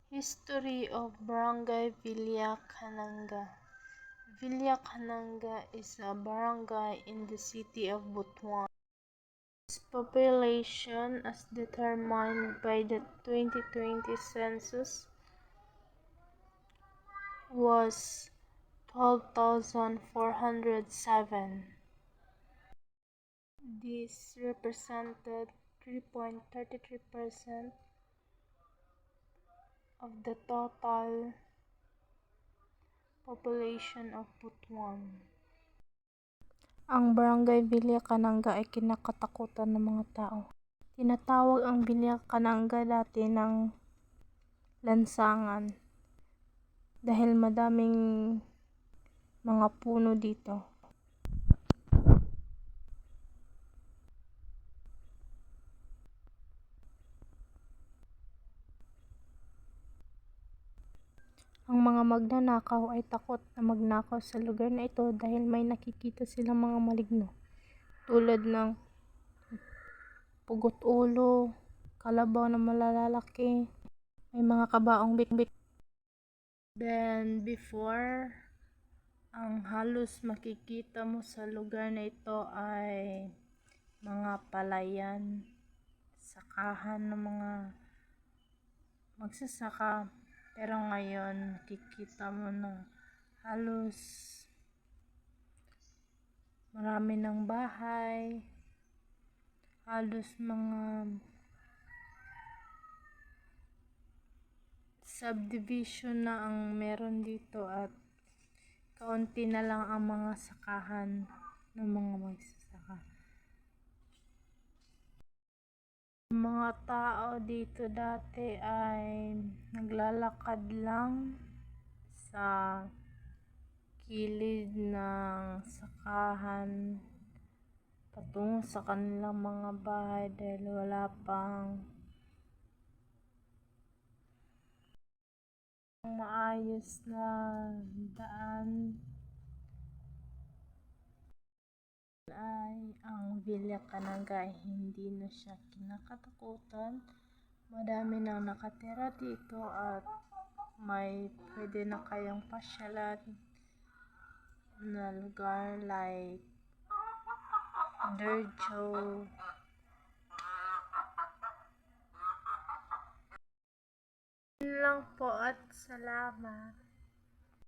History of Barangay Villa Cananga. Villa Cananga is a barangay in the city of Butuan. Its population, as determined by the 2020 census, was 12,407. This represented 3.33% of the total population of Butuan. Ang Barangay Villa Cananga ay kinakatakutan ng mga tao. Tinatawag ang Villa Cananga dati ng lansangan dahil madaming mga puno dito. Ang mga magnanakaw ay takot na magnakaw sa lugar na ito dahil may nakikita silang mga maligno tulad ng pugot ulo, kalabaw na malalaki, may mga kabaong bit-bit. Then before, ang halos makikita mo sa lugar na ito ay mga palayan, sakahan ng mga magsasaka. Pero ngayon, nakikita mo na halos marami ng bahay, halos mga subdivision na ang meron dito at kaunti na lang ang mga sakahan ng mga magsasaka. Ang mga tao dito dati ay naglalakad lang sa kilid ng sakahan patungo sa kanilang mga bahay dahil wala pang maayos na daan. Ay ang Villa Cananga ay hindi na siya kinakatakutan. Madami nang nakatira dito at may pwede na kayong pasyalan na lugar like Derjo. Yun lang po at salamat.